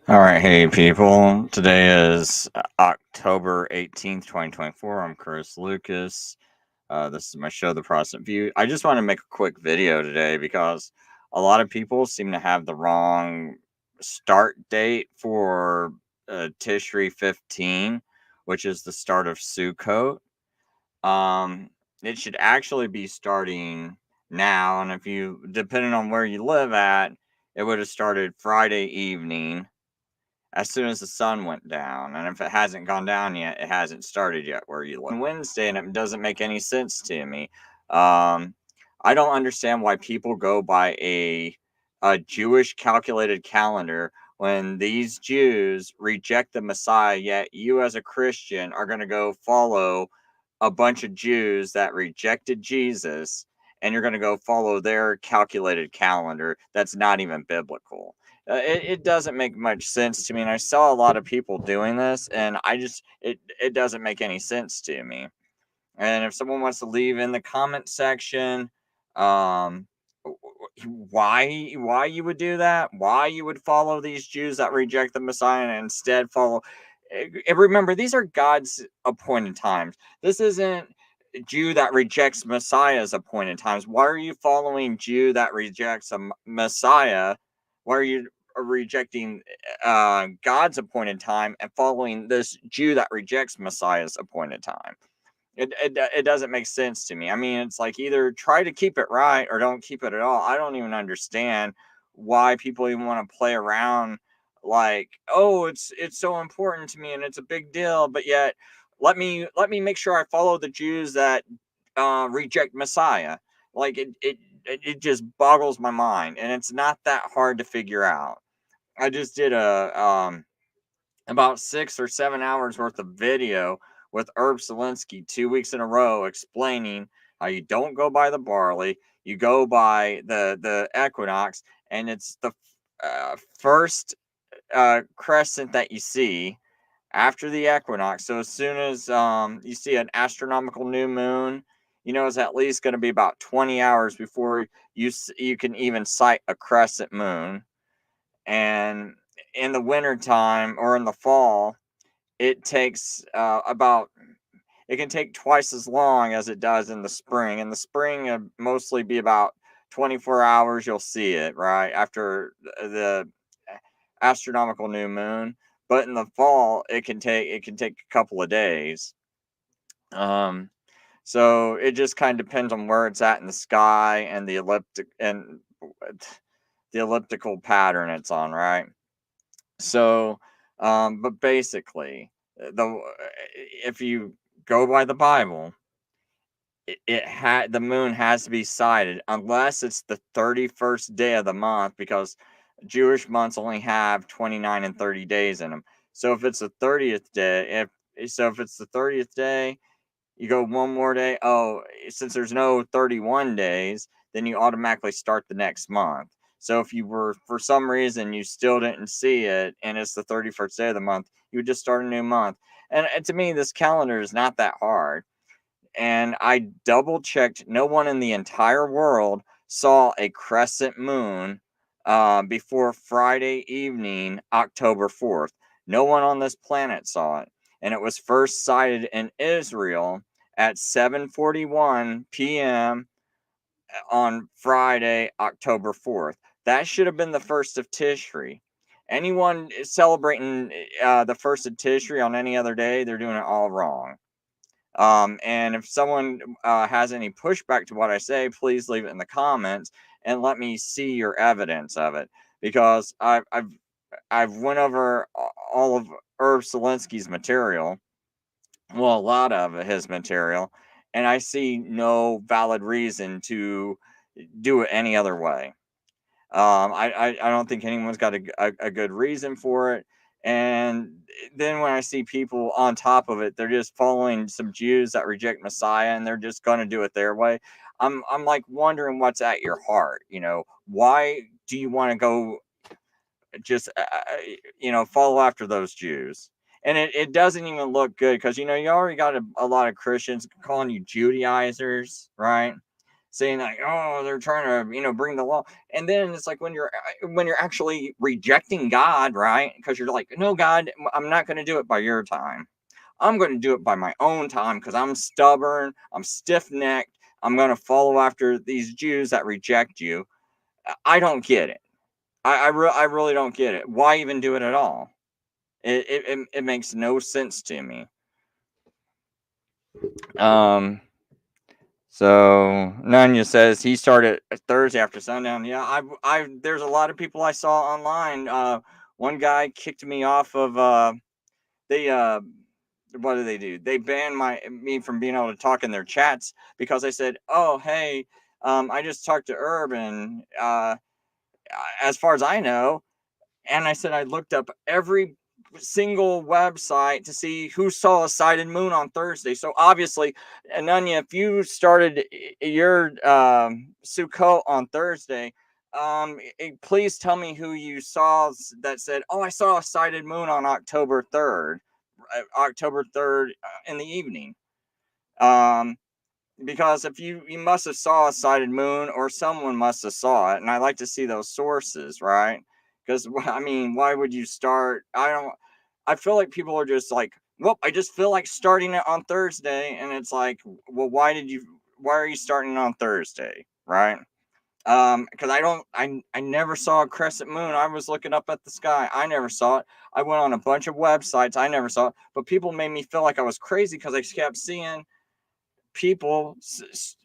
All right, hey people. Today is October 18th, 2024. I'm Chris Lucas. This is my show, The Protestant View. I just want to make a quick video today because a lot of people seem to have the wrong start date for Tishri 15, which is the start of Sukkot. Um, it should actually be starting now, and if you, depending on where you live at, it would have started Friday evening as soon as the sun went down. And if it hasn't gone down yet, it hasn't started yet where you live. Wednesday, and it doesn't make any sense to me. I don't understand why people go by a Jewish calculated calendar when these Jews reject the Messiah, yet you as a Christian are going to go follow a bunch of Jews that rejected Jesus, and you're going to go follow their calculated calendar that's not even biblical. It doesn't make much sense to me, and I saw a lot of people doing this, and it doesn't make any sense to me. And if someone wants to leave in the comment section, um, why you would do that, why you would follow these Jews that reject the Messiah and instead follow. And remember, these are God's appointed times. This isn't Jew that rejects Messiah's appointed times. Why are you following Jew that rejects a Messiah? Why are you rejecting God's appointed time and following this Jew that rejects Messiah's appointed time? It doesn't make sense to me. I mean, it's like either try to keep it right or don't keep it at all. I don't even understand why people even want to play around like, oh, it's so important to me and it's a big deal, but yet let me make sure I follow the Jews that reject Messiah. Like it just boggles my mind, and it's not that hard to figure out. I just did a about 6 or 7 hours worth of video with Herb Selinsky 2 weeks in a row explaining how you don't go by the barley, you go by the equinox, and it's the first crescent that you see after the equinox. So as soon as you see an astronomical new moon, you know it's at least going to be about 20 hours before you can even sight a crescent moon. And in the winter time or in the fall, it takes about it can take twice as long as it does in the spring. In the spring, it'll mostly be about 24 hours. You'll see it right after the astronomical new moon. But in the fall, it can take a couple of days. Um, so it just kind of depends on where it's at in the sky and the elliptical pattern it's on, right? So, but basically, the if you go by the Bible, the moon has to be sighted unless it's the 31st day of the month, because Jewish months only have 29 and 30 days in them. So if it's the 30th day, if it's the 30th day, you go one more day. Oh, since there's no 31 days, then you automatically start the next month. So if you were, for some reason, you still didn't see it and it's the 31st day of the month, you would just start a new month. And to me, this calendar is not that hard. And I double checked, no one in the entire world saw a crescent moon before Friday evening, October 4th. No one on this planet saw it. And it was first sighted in Israel at 7:41 p.m. on Friday, October 4th. That should have been the first of Tishri. Anyone celebrating the first of Tishri on any other day, they're doing it all wrong. And if someone has any pushback to what I say, please leave it in the comments and let me see your evidence of it, because I've went over all of Herb Selinsky's material, well, a lot of his material, and I see no valid reason to do it any other way. I don't think anyone's got a good reason for it. And then when I see people on top of it, they're just following some Jews that reject Messiah, and they're just going to do it their way. I'm like wondering what's at your heart. Why do you want to go just follow after those Jews? And it doesn't even look good, because you already got a lot of Christians calling you Judaizers, right? saying like, oh, they're trying to, bring the law. And then it's like when you're actually rejecting God, right? Because you're like, no, God, I'm not going to do it by your time. I'm going to do it by my own time because I'm stubborn, I'm stiff-necked, I'm going to follow after these Jews that reject you. I don't get it. I really don't get it. Why even do it at all? It makes no sense to me. So Nunya says he started Thursday after sundown. Yeah, there's a lot of people I saw online. One guy kicked me off of they what do they do? They banned me from being able to talk in their chats because I said, "Oh, hey, I just talked to Urban. As far as I know," and I said I looked up every single website to see who saw a sighted moon on Thursday. So obviously, Anunya, if you started your Sukkot on Thursday, please tell me who you saw that said, "Oh, I saw a sighted moon on October 3rd, in the evening." Because if you must have saw a sighted moon, or someone must have saw it, and I like to see those sources, right? Because I mean, why would you start? I feel like people are just like, well, I just feel like starting it on Thursday, and it's like, well, why are you starting on Thursday, right? Because I never saw a crescent moon. I was looking up at the sky, I never saw it. I went on a bunch of websites, I never saw it. But people made me feel like I was crazy because I kept seeing people.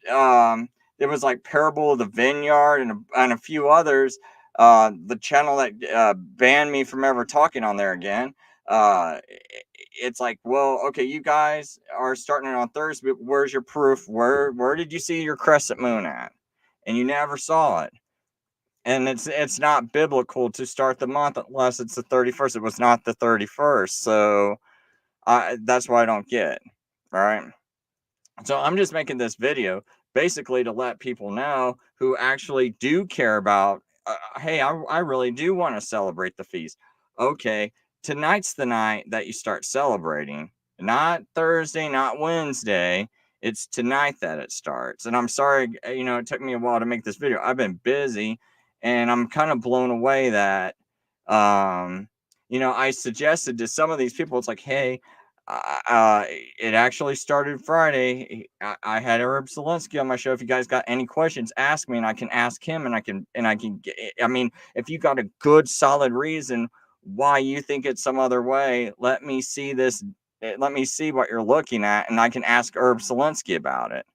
There was like Parable of the Vineyard and a few others. The channel that banned me from ever talking on there again. It's like, well, okay, you guys are starting it on Thursday, but where's your proof? Where did you see your crescent moon at? And you never saw it. And it's not biblical to start the month unless it's the 31st. It was not the 31st, so that's why I don't get, right? So I'm just making this video basically to let people know who actually do care about, hey, I really do want to celebrate the feast. Okay, tonight's the night that you start celebrating, not Thursday, not Wednesday. It's tonight that it starts. And I'm sorry, it took me a while to make this video. I've been busy, and I'm kind of blown away that, I suggested to some of these people, it's like, hey, it actually started Friday. I had Herb Zelensky on my show. If you guys got any questions, ask me, and I can ask him, and I can get. I mean, if you got a good, solid reason why you think it's some other way, let me see this. Let me see what you're looking at, and I can ask Herb Zelensky about it,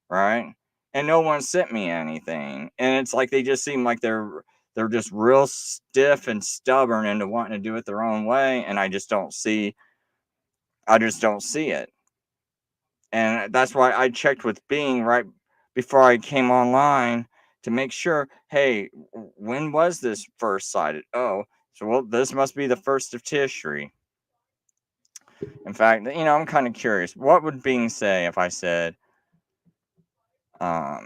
right? And no one sent me anything, and it's like they just seem like they're just real stiff and stubborn into wanting to do it their own way, and I just don't see it. And that's why I checked with Bing right before I came online to make sure, hey, when was this first sighted? Oh, so well, this must be the 1st of Tishri. In fact, I'm kind of curious. What would Bing say if I said, I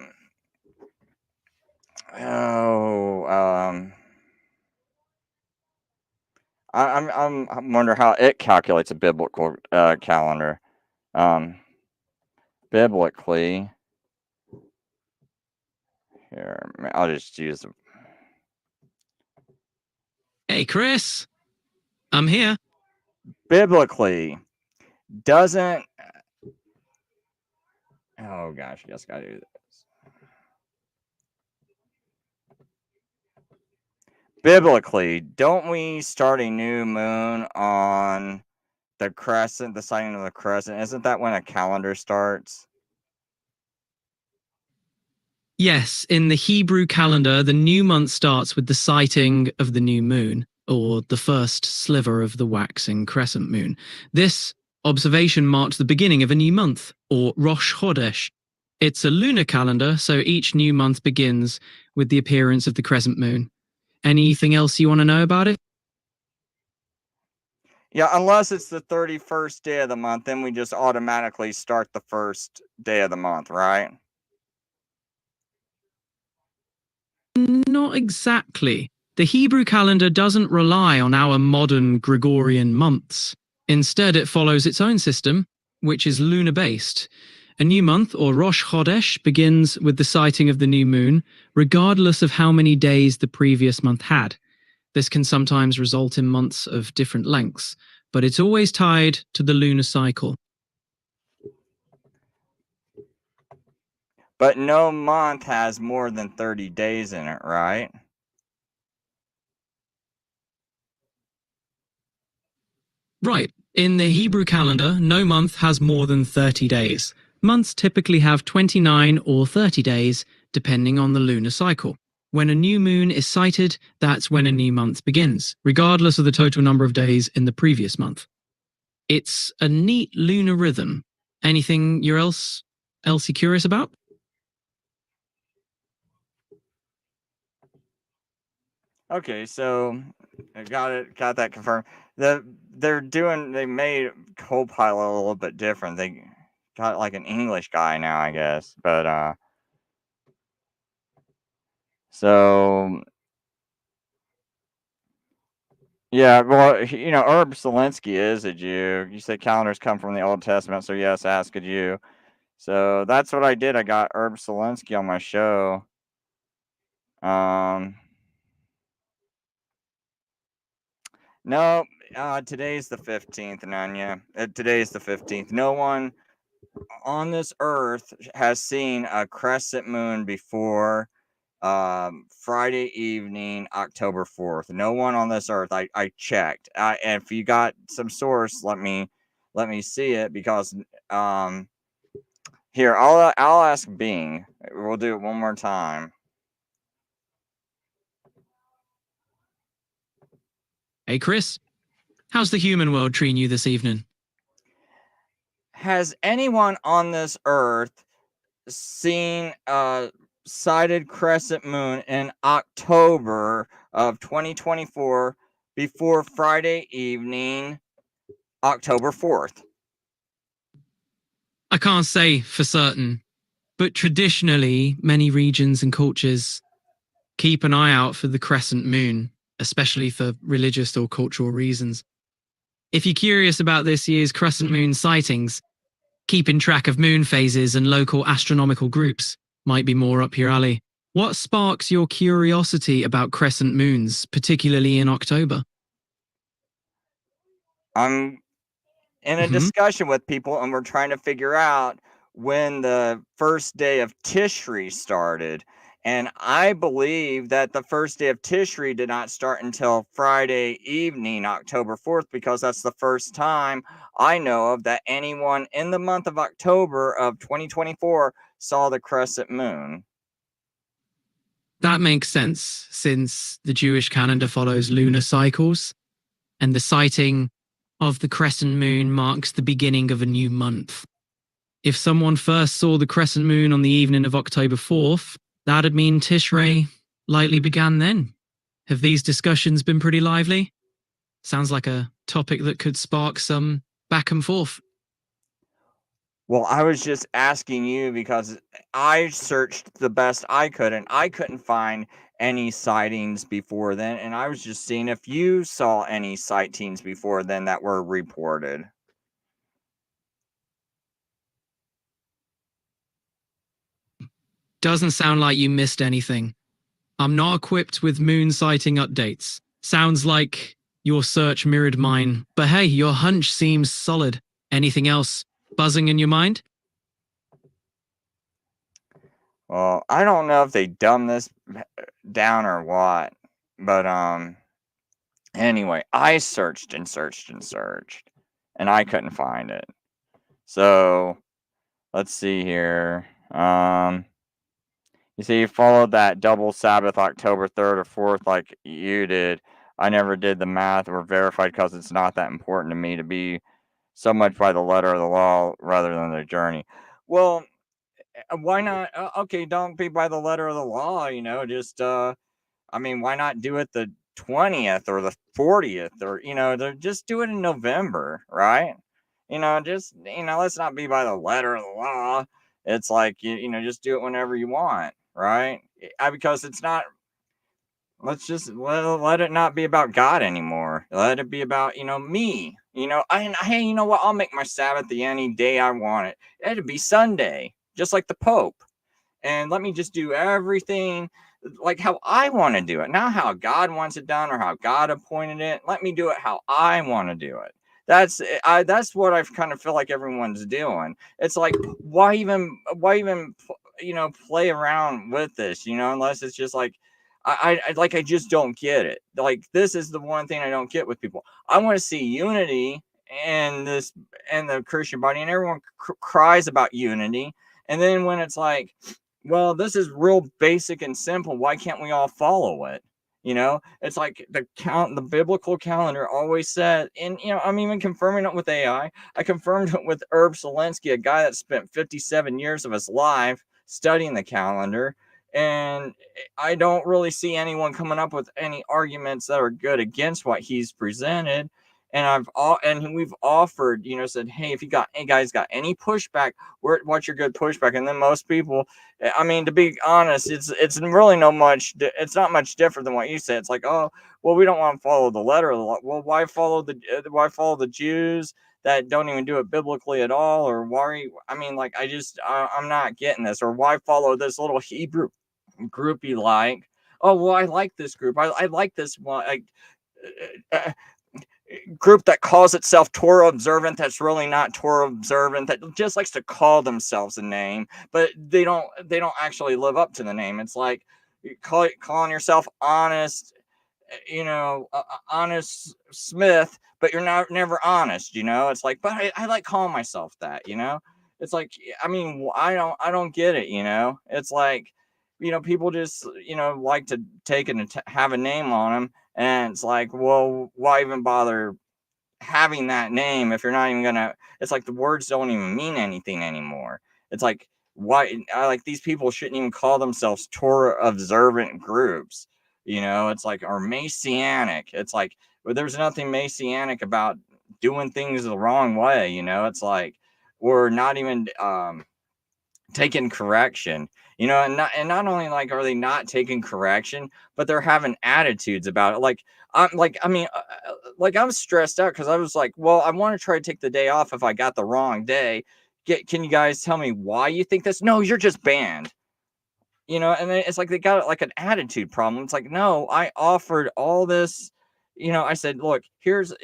wonder how it calculates a biblical calendar. Biblically, here, I'll just use. Hey, Chris, I'm here. Biblically, doesn't. Oh gosh, I just gotta do this. Biblically, don't we start a new moon on the crescent, the sighting of the crescent? Isn't that when a calendar starts? Yes, in the Hebrew calendar, the new month starts with the sighting of the new moon, or the first sliver of the waxing crescent moon. This observation marks the beginning of a new month, or Rosh Chodesh. It's a lunar calendar, so each new month begins with the appearance of the crescent moon. Anything else you want to know about it? Yeah, unless it's the 31st day of the month, then we just automatically start the first day of the month, right? Not exactly. The Hebrew calendar doesn't rely on our modern Gregorian months. Instead, it follows its own system, which is lunar-based. A new month, or Rosh Chodesh, begins with the sighting of the new moon, regardless of how many days the previous month had. This can sometimes result in months of different lengths, but it's always tied to the lunar cycle. But no month has more than 30 days in it, right? Right. In the Hebrew calendar, no month has more than 30 days. Months typically have 29 or 30 days, depending on the lunar cycle. When a new moon is sighted, that's when a new month begins, regardless of the total number of days in the previous month. It's a neat lunar rhythm. Anything you're else curious about? Okay, so I got that confirmed. They made Copilot a little bit different. They got like an English guy now, I guess. But so yeah, well, Herb Selinsky is a Jew. You said calendars come from the Old Testament, so yes, ask a Jew. So that's what I did. I got Herb Selinsky on my show. Um, no, today's the 15th, Nanya. Today's the 15th. No one on this earth has seen a crescent moon before Friday evening, October 4th. No one on this earth. I checked. And if you got some source, let me see it, because here, I'll ask Bing. We'll do it one more time. Hey, Chris, how's the human world treating you this evening? Has anyone on this earth seen a sighted crescent moon in October of 2024 before Friday evening, October 4th? I can't say for certain, but traditionally, many regions and cultures keep an eye out for the crescent moon, especially for religious or cultural reasons. If you're curious about this year's crescent moon sightings, keeping track of moon phases and local astronomical groups might be more up your alley. What sparks your curiosity about crescent moons, particularly in October? I'm in a discussion with people, and we're trying to figure out when the first day of Tishri started. And I believe that the first day of Tishri did not start until Friday evening, October 4th, because that's the first time I know of that anyone in the month of October of 2024 saw the crescent moon. That makes sense, since the Jewish calendar follows lunar cycles, and the sighting of the crescent moon marks the beginning of a new month. If someone first saw the crescent moon on the evening of October 4th, that'd mean Tishrei likely began then. Have these discussions been pretty lively? Sounds like a topic that could spark some back and forth. Well, I was just asking you because I searched the best I could, and I couldn't find any sightings before then. And I was just seeing if you saw any sightings before then that were reported. Doesn't sound like you missed anything. I'm not equipped with moon sighting updates. Sounds like your search mirrored mine. But hey, your hunch seems solid. Anything else buzzing in your mind? Well, I don't know if they dumbed this down or what, but anyway, I searched and searched and searched, and I couldn't find it. So let's see here. You see, you followed that double Sabbath, October 3rd or 4th, like you did. I never did the math or verified, because it's not that important to me to be so much by the letter of the law rather than the journey. Well, why not? Okay, don't be by the letter of the law. Just I mean, why not do it the 20th or the 40th, or just do it in November, right? Just let's not be by the letter of the law. It's like just do it whenever you want, right? Because it's not let's just let it not be about God anymore. Let it be about, me. Hey, you know what? I'll make my Sabbath the any day I want it. It'd be Sunday, just like the Pope. And let me just do everything like how I want to do it, not how God wants it done or how God appointed it. Let me do it how I want to do it. That's what I kind of feel like everyone's doing. It's like why even play around with this, unless it's just like I just don't get it. Like this is the one thing I don't get with people. I want to see unity and this and the Christian body, and everyone cries about unity. And then when it's like, well, this is real basic and simple. Why can't we all follow it? It's like the biblical calendar always said, and I'm even confirming it with AI. I confirmed it with Herb Selensky, a guy that spent 57 years of his life studying the calendar. And I don't really see anyone coming up with any arguments that are good against what he's presented. And we've offered, said, hey, if you guys got any pushback, what's your good pushback? And then most people, I mean, to be honest, it's really it's not much different than what you said. It's like, oh, well, we don't want to follow the letter of the law. Well, why follow the Jews that don't even do it biblically at all? Or why? I mean, like, I'm not getting this. Or why follow this little Hebrew group you like? Oh, well, I like this group. I like this one. Group that calls itself Torah observant, that's really not Torah observant, that just likes to call themselves a name, but they don't actually live up to the name. It's like calling yourself honest, honest Smith, but you're not never honest. It's like, but I like calling myself that. It's like, I mean, I don't get it. It's like, people just like to take and have a name on them, and it's like, well, why even bother having that name if you're not even gonna? It's like the words don't even mean anything anymore. It's like, why I like these people shouldn't even call themselves Torah observant groups. It's like, or Messianic. It's like, well, there's nothing Messianic about doing things the wrong way. It's like, or not even taking correction. And not only like are they not taking correction, but they're having attitudes about it. I'm stressed out because I was like, well, I want to try to take the day off if I got the wrong day. Can you guys tell me why you think this? No, you're just banned. And then it's like they got like an attitude problem. It's like, no, I offered all this. I said, look, here's a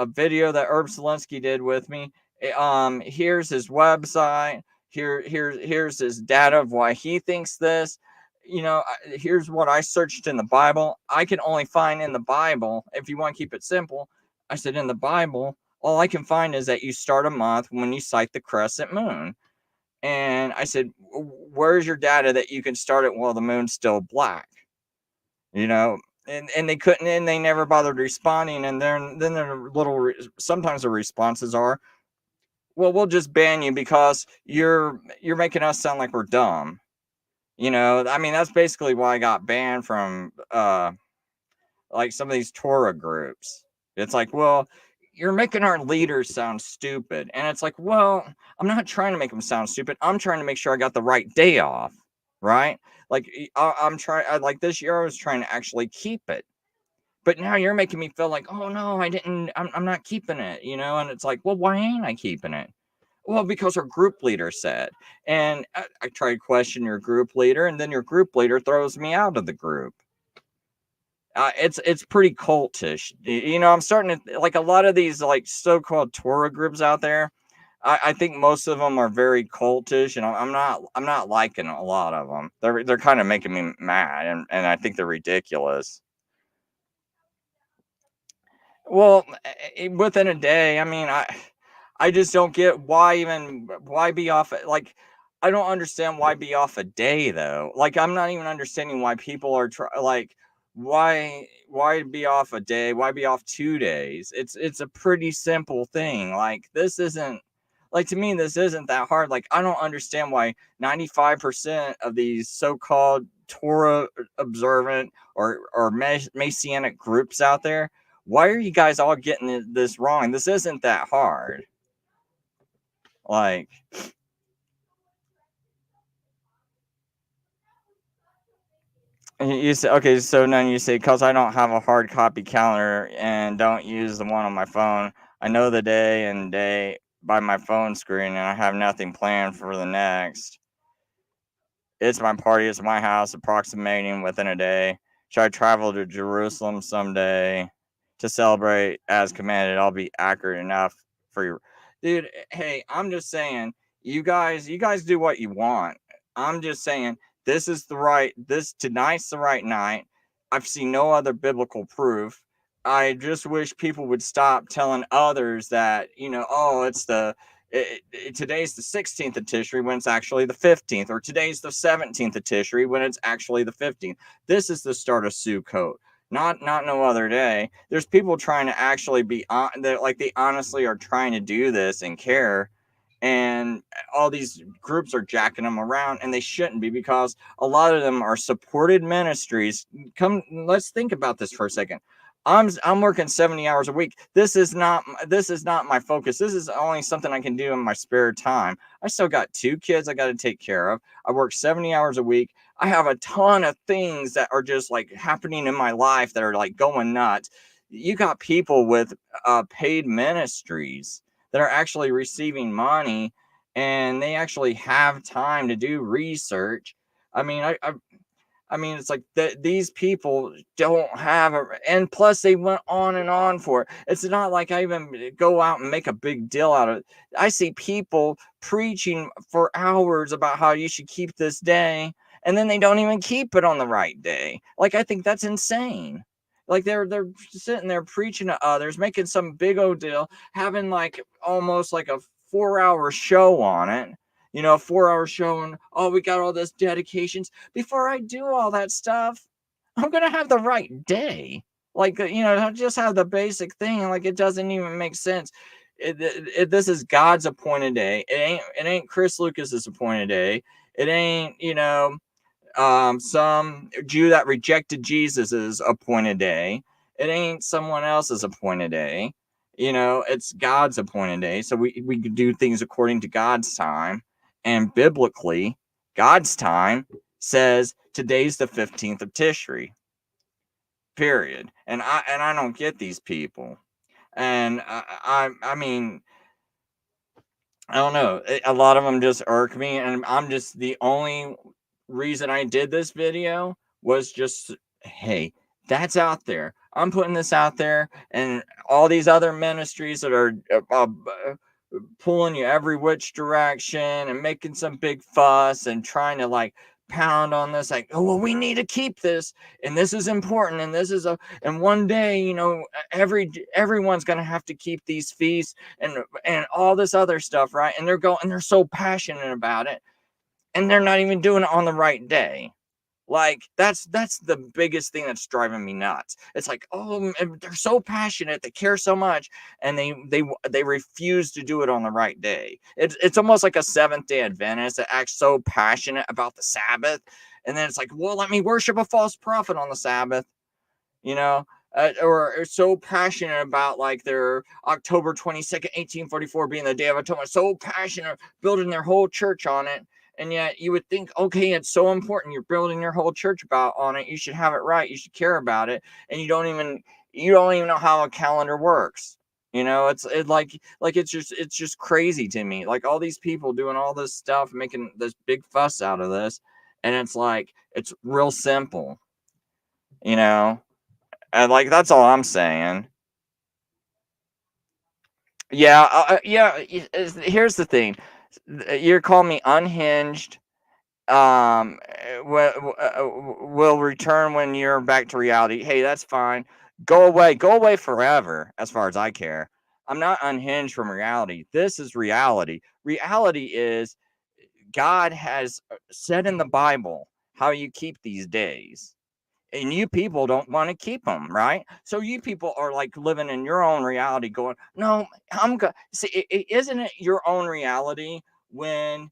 video that Herb Selensky did with me. Here's his website. Here's his data of why he thinks this. Here's what I searched in the Bible. I can only find in the Bible, if you want to keep it simple. I said, in the Bible, all I can find is that you start a month when you cite the crescent moon. And I said, where's your data that you can start it while the moon's still black? And they couldn't, and they never bothered responding. And then their sometimes the responses are, well, we'll just ban you because you're making us sound like we're dumb. I mean, that's basically why I got banned from like some of these Torah groups. It's like, well, you're making our leaders sound stupid. And it's like, well, I'm not trying to make them sound stupid. I'm trying to make sure I got the right day off. Right. Like I'm trying, like this year I was trying to actually keep it. But now you're making me feel like, oh no, I'm not keeping it, and it's like, well, why ain't I keeping it? Well, because our group leader said. And I try to question your group leader, and then your group leader throws me out of the group. It's pretty cultish. I'm starting to like a lot of these like so-called Torah groups out there. I think most of them are very cultish, and I'm not liking a lot of them. They're kind of making me mad, and I think they're ridiculous. Well, within a day, I mean, I just don't get why be off like I don't understand why be off a day though. Like I'm not even understanding why people are like why be off a day? Why be off 2 days? It's a pretty simple thing. Like this isn't like to me this isn't that hard. Like I don't understand why 95% of these so-called Torah observant or messianic groups out there, why are you guys all getting this wrong? This isn't that hard. Like, You say, okay, so then you say, because I don't have a hard copy calendar and don't use the one on my phone, I know the day and day by my phone screen, and I have nothing planned for the next. It's my party, it's my house, approximating within a day. Should I travel to Jerusalem someday to celebrate as commanded? I'll be accurate enough for you. Dude, hey, I'm just saying, you guys do what you want. I'm just saying, tonight's the right night. I've seen no other biblical proof. I just wish people would stop telling others that, oh, today's the 16th of Tishri when it's actually the 15th, or today's the 17th of Tishri when it's actually the 15th. This is the start of Sukkot, not no other day. There's people trying to actually be on, like they honestly are trying to do this and care, and all these groups are jacking them around, and they shouldn't be, because a lot of them are supported ministries. Let's think about this for a second. I'm working 70 hours a week. This is not my focus. This is only something I can do in my spare time. I still got 2 kids I got to take care of. I work 70 hours a week. I have a ton of things that are just like happening in my life that are like going nuts. You got people with paid ministries that are actually receiving money, and they actually have time to do research. I mean, I mean, it's like these people don't have and plus they went on and on for it. It's not like I even go out and make a big deal out of it. I see people preaching for hours about how you should keep this day, and then they don't even keep it on the right day. Like, I think that's insane. Like, they're sitting there preaching to others, making some big old deal, having like almost like a 4-hour show on it. 4 hour show, and oh, we got all this dedications. Before I do all that stuff, I'm gonna have the right day. Like, I just have the basic thing. Like, it doesn't even make sense. This is God's appointed day. It ain't Chris Lucas's appointed day. It ain't some Jew that rejected Jesus's appointed day. It ain't someone else's appointed day. It's God's appointed day. So we do things according to God's time. And biblically, God's time says today's the 15th of Tishri. Period. And I don't get these people. And I mean, I don't know. A lot of them just irk me, and I'm just the only reason I did this video was just, hey, that's out there. I'm putting this out there, and all these other ministries that are pulling you every which direction and making some big fuss and trying to like pound on this, like, oh, well, we need to keep this, and this is important, and this is and one day, everyone's gonna have to keep these feasts and all this other stuff, right? And they're so passionate about it, and they're not even doing it on the right day. Like, that's the biggest thing that's driving me nuts. It's like, oh, they're so passionate, they care so much, and they refuse to do it on the right day. It's almost like a Seventh-day Adventist that acts so passionate about the Sabbath, and then it's like, well, let me worship a false prophet on the Sabbath, you know, or are so passionate about like their October 22nd, 1844 being the Day of Atonement, so passionate, building their whole church on it. And yet you would think, okay, it's so important. You're building your whole church on it. You should have it right. You should care about it. And you don't even know how a calendar works. It's just crazy to me. Like, all these people doing all this stuff, making this big fuss out of this. And it's like, it's real simple, you know? And like, that's all I'm saying. Yeah, yeah. Here's the thing: you're calling me unhinged. Will return when you're back to reality. Hey, that's fine. Go away forever. As far as I care, I'm not unhinged from reality. This is reality. Reality is God has said in the Bible how you keep these days, and you people don't want to keep them, right? So you people are like living in your own reality, going, no, I'm good. See, isn't it your own reality when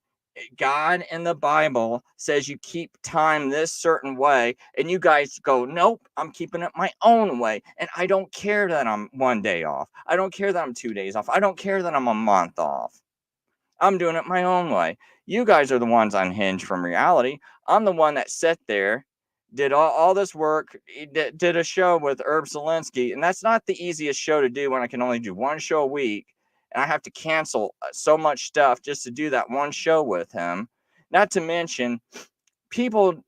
God in the Bible says you keep time this certain way, and you guys go, nope, I'm keeping it my own way, and I don't care that I'm one day off, I don't care that I'm 2 days off, I don't care that I'm a month off, I'm doing it my own way. You guys are the ones unhinged from reality. I'm the one that sat there did all this work, did a show with Herb Zelinsky, and that's not the easiest show to do when I can only do one show a week, and I have to cancel so much stuff just to do that one show with him. Not to mention, people,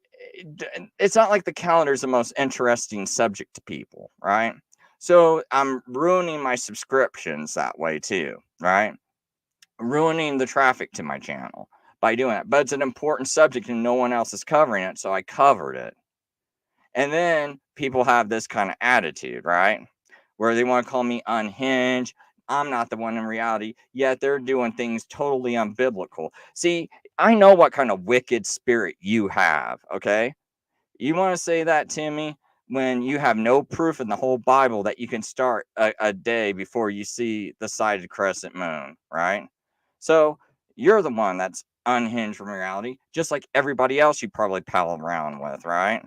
it's not like the calendar is the most interesting subject to people, right? So I'm ruining my subscriptions that way too, right? Ruining the traffic to my channel by doing it. But it's an important subject and no one else is covering it, so I covered it. And then people have this kind of attitude, right? Where they want to call me unhinged. I'm not the one in reality, yet they're doing things totally unbiblical. See, I know what kind of wicked spirit you have, okay? You want to say that to me when you have no proof in the whole Bible that you can start a day before you see the sighted crescent moon, right? So you're the one that's unhinged from reality, just like everybody else you probably pal around with, right?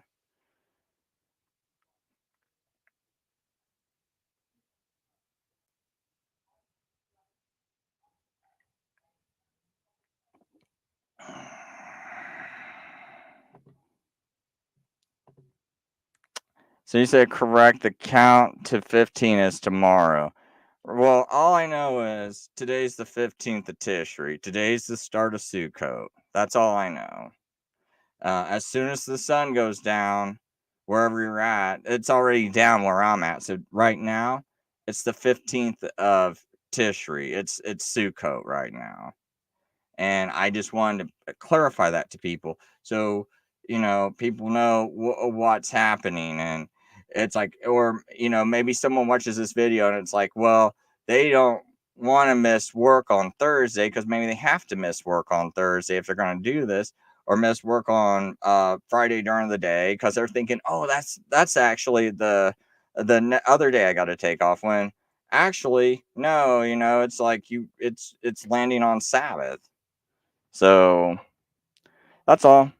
So you said correct. The count to 15 is tomorrow. Well, all I know is today's the 15th of Tishri. Today's the start of Sukkot. That's all I know. As soon as the sun goes down, wherever you're at, it's already down where I'm at. So right now, it's the 15th of Tishri. It's Sukkot right now. And I just wanted to clarify that to people. So, people know what's happening. And it's like, or, maybe someone watches this video and it's like, well, they don't want to miss work on Thursday because maybe they have to miss work on Thursday if they're going to do this, or miss work on Friday during the day because they're thinking, oh, that's actually the other day I got to take off, when actually no, it's like it's landing on Sabbath. So that's all.